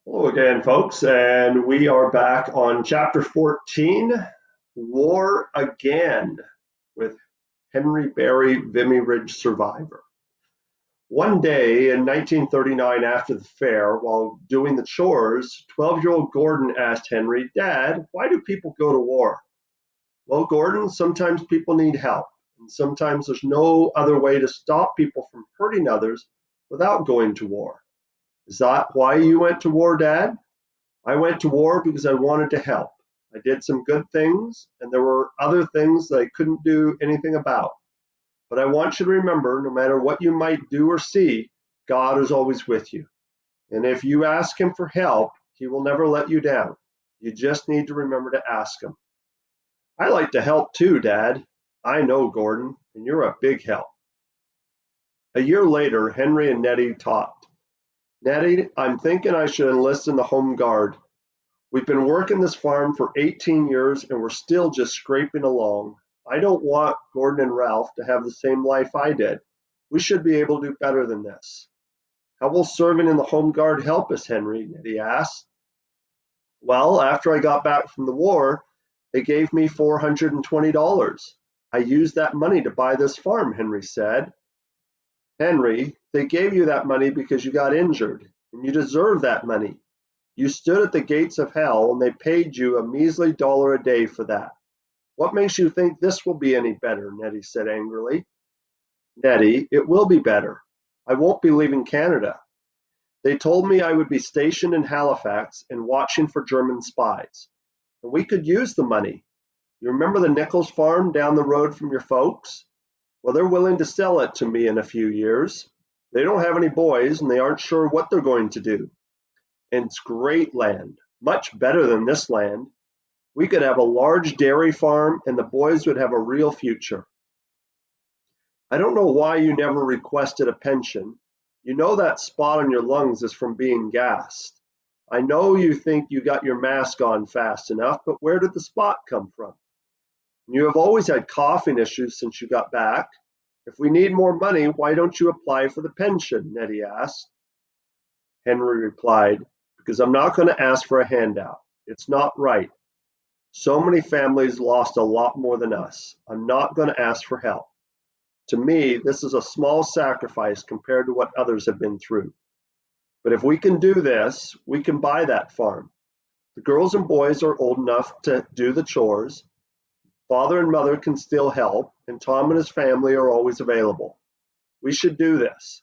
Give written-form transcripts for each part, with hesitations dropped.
Hello again, folks, and we are back on chapter 14, War Again, with Henry Barrie, Vimy Ridge survivor. One day in 1939, after the fair, while doing the chores, 12-year-old Gordon asked Henry, "Dad, why do people go to war?" "Well, Gordon, sometimes people need help, and sometimes there's no other way to stop people from hurting others without going to war." "Is that why you went to war, Dad?" "I went to war because I wanted to help. I did some good things, and there were other things that I couldn't do anything about. But I want you to remember, no matter what you might do or see, God is always with you. And if you ask Him for help, He will never let you down. You just need to remember to ask Him." "I like to help too, Dad." "I know, Gordon, and you're a big help." A year later, Henry and Nettie talked. "Nettie, I'm thinking I should enlist in the Home Guard. We've been working this farm for 18 years and we're still just scraping along. I don't want Gordon and Ralph to have the same life I did. We should be able to do better than this." "How will serving in the Home Guard help us, Henry?" Nettie asked. "Well, after I got back from the war, they gave me $420. I used that money to buy this farm," Henry said. "Henry, they gave you that money because you got injured, and you deserve that money. You stood at the gates of hell and they paid you a measly dollar a day for that. What makes you think this will be any better?" Nettie said angrily. "Nettie, it will be better. I won't be leaving Canada. They told me I would be stationed in Halifax and watching for German spies. And we could use the money. You remember the Nichols farm down the road from your folks? Well, they're willing to sell it to me in a few years. They don't have any boys and they aren't sure what they're going to do. And it's great land, much better than this land. We could have a large dairy farm and the boys would have a real future. I don't know why you never requested a pension. You know that spot on your lungs is from being gassed. I know you think you got your mask on fast enough, but where did the spot come from? You have always had coughing issues since you got back. If we need more money, why don't you apply for the pension?" Nettie asked. Henry replied, "Because I'm not going to ask for a handout. It's not right. So many families lost a lot more than us. I'm not going to ask for help. To me, this is a small sacrifice compared to what others have been through. But if we can do this, we can buy that farm. The girls and boys are old enough to do the chores. Father and mother can still help, and Tom and his family are always available. We should do this.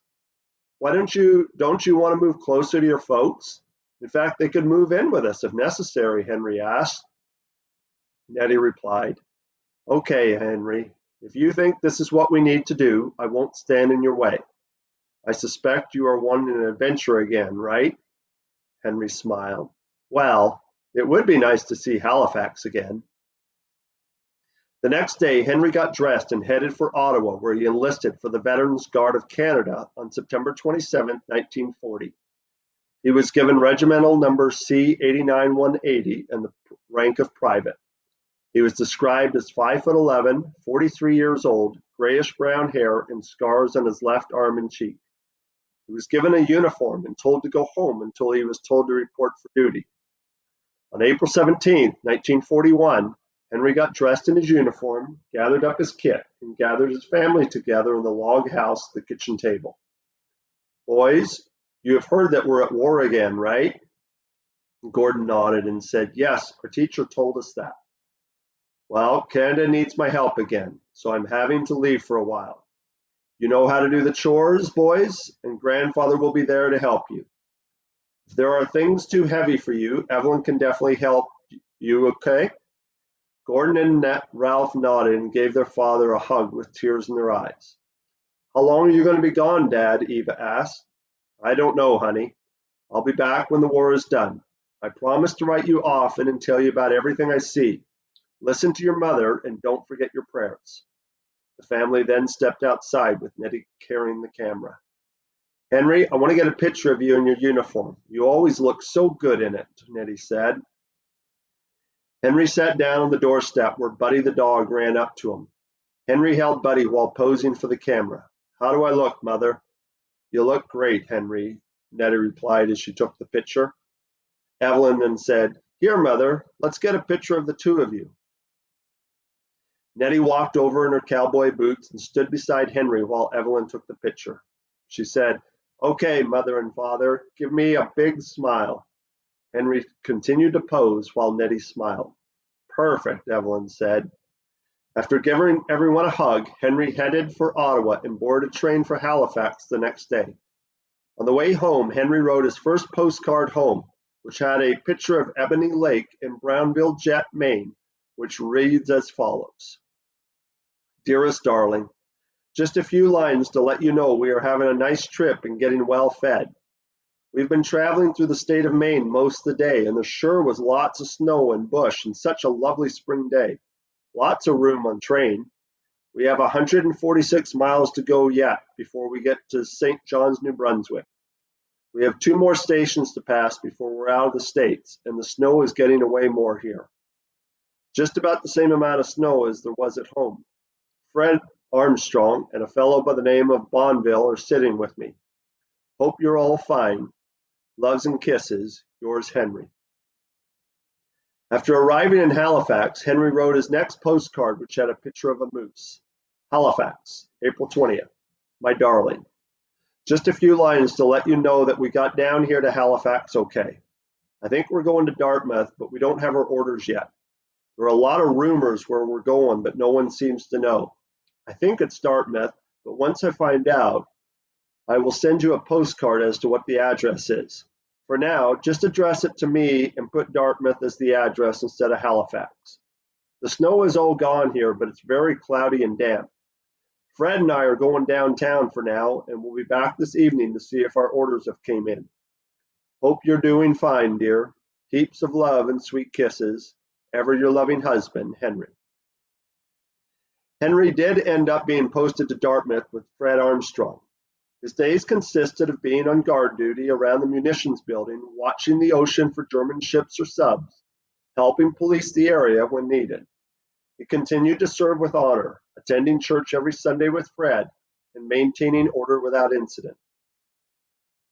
Why don't you want to move closer to your folks? In fact, they could move in with us if necessary," Henry asked. Nettie replied, "Okay, Henry, if you think this is what we need to do, I won't stand in your way. I suspect you are wanting an adventure again, right?" Henry smiled. "Well, it would be nice to see Halifax again." The next day, Henry got dressed and headed for Ottawa, where he enlisted for the Veterans Guard of Canada on September 27, 1940. He was given regimental number C89-180 and the rank of private. He was described as 5'11", 43 years old, grayish-brown hair, and scars on his left arm and cheek. He was given a uniform and told to go home until he was told to report for duty. On April 17, 1941, Henry got dressed in his uniform, gathered up his kit, and gathered his family together in the log house at the kitchen table. "Boys, you have heard that we're at war again, right?" Gordon nodded and said, "Yes, our teacher told us that." "Well, Canada needs my help again, so I'm having to leave for a while. You know how to do the chores, boys, and grandfather will be there to help you. If there are things too heavy for you, Evelyn can definitely help you, okay?" Gordon and Ralph nodded and gave their father a hug with tears in their eyes. "How long are you going to be gone, Dad?" Eva asked. "I don't know, honey. I'll be back when the war is done. I promise to write you often and tell you about everything I see. Listen to your mother and don't forget your prayers." The family then stepped outside with Nettie carrying the camera. "Henry, I want to get a picture of you in your uniform. You always look so good in it," Nettie said. Henry sat down on the doorstep where Buddy the dog ran up to him. Henry held Buddy while posing for the camera. "How do I look, Mother?" "You look great, Henry," Nettie replied as she took the picture. Evelyn then said, "Here, Mother, let's get a picture of the two of you." Nettie walked over in her cowboy boots and stood beside Henry while Evelyn took the picture. She said, "Okay, Mother and Father, give me a big smile." Henry continued to pose while Nettie smiled. "Perfect," Evelyn said. After giving everyone a hug, Henry headed for Ottawa and boarded a train for Halifax the next day. On the way home, Henry wrote his first postcard home, which had a picture of Ebony Lake in Brownville Jet, Maine, which reads as follows: "Dearest darling, just a few lines to let you know we are having a nice trip and getting well fed. We've been traveling through the state of Maine most of the day, and there sure was lots of snow and bush and such a lovely spring day. Lots of room on train. We have 146 miles to go yet before we get to St. John's, New Brunswick. We have 2 more stations to pass before we're out of the States, and the snow is getting away more here. Just about the same amount of snow as there was at home. Fred Armstrong and a fellow by the name of Bonville are sitting with me. Hope you're all fine. Loves and kisses, yours, Henry." After arriving in Halifax, Henry wrote his next postcard, which had a picture of a moose. "Halifax, April 20th. My darling. Just a few lines to let you know that we got down here to Halifax okay. I think we're going to Dartmouth, but we don't have our orders yet. There are a lot of rumors where we're going, but no one seems to know. I think it's Dartmouth, but once I find out, I will send you a postcard as to what the address is. For now, just address it to me and put Dartmouth as the address instead of Halifax. The snow is all gone here, but it's very cloudy and damp. Fred and I are going downtown for now, and we'll be back this evening to see if our orders have came in. Hope you're doing fine, dear. Heaps of love and sweet kisses. Ever your loving husband, Henry." Henry did end up being posted to Dartmouth with Fred Armstrong. His days consisted of being on guard duty around the munitions building, watching the ocean for German ships or subs, helping police the area when needed. He continued to serve with honor, attending church every Sunday with Fred, and maintaining order without incident.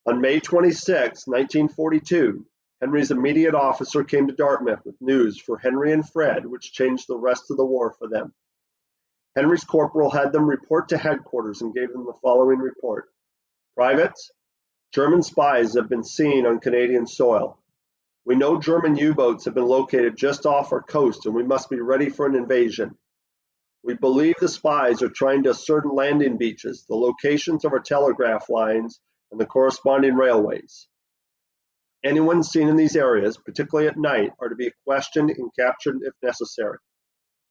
On May 26, 1942, Henry's immediate officer came to Dartmouth with news for Henry and Fred, which changed the rest of the war for them. Henry's corporal had them report to headquarters and gave them the following report: "Privates, German spies have been seen on Canadian soil. We know German U-boats have been located just off our coast and we must be ready for an invasion. We believe the spies are trying to ascertain landing beaches, the locations of our telegraph lines, and the corresponding railways. Anyone seen in these areas, particularly at night, are to be questioned and captured if necessary.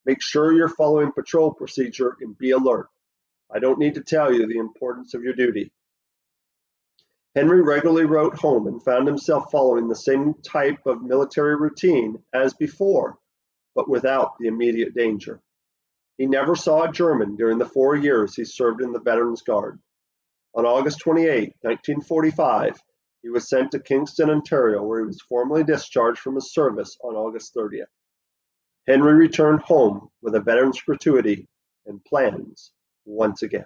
Make sure you're following patrol procedure and be alert. I don't need to tell you the importance of your duty." Henry regularly wrote home and found himself following the same type of military routine as before, but without the immediate danger. He never saw a German during the 4 years he served in the Veterans Guard. On August 28, 1945, he was sent to Kingston, Ontario, where he was formally discharged from his service on August 30th. Henry returned home with a veteran's gratuity and plans once again.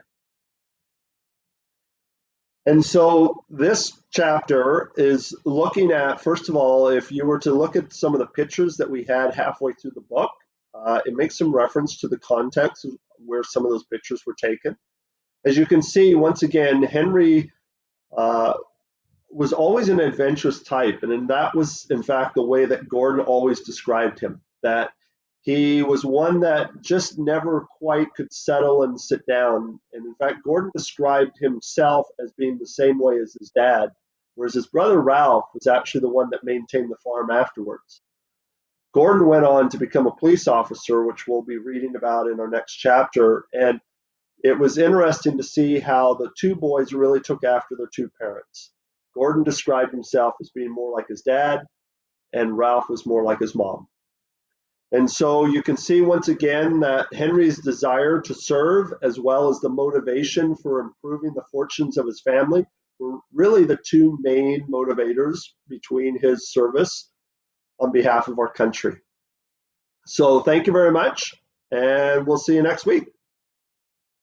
And so this chapter is looking at, first of all, if you were to look at some of the pictures that we had halfway through the book, it makes some reference to the context of where some of those pictures were taken. As you can see, once again, Henry was always an adventurous type, and that was, in fact, the way that Gordon always described him, that he was one that just never quite could settle and sit down. And in fact, Gordon described himself as being the same way as his dad, whereas his brother Ralph was actually the one that maintained the farm afterwards. Gordon went on to become a police officer, which we'll be reading about in our next chapter. And it was interesting to see how the two boys really took after their two parents. Gordon described himself as being more like his dad, and Ralph was more like his mom. And so you can see once again that Henry's desire to serve, as well as the motivation for improving the fortunes of his family, were really the two main motivators between his service on behalf of our country. So thank you very much, and we'll see you next week.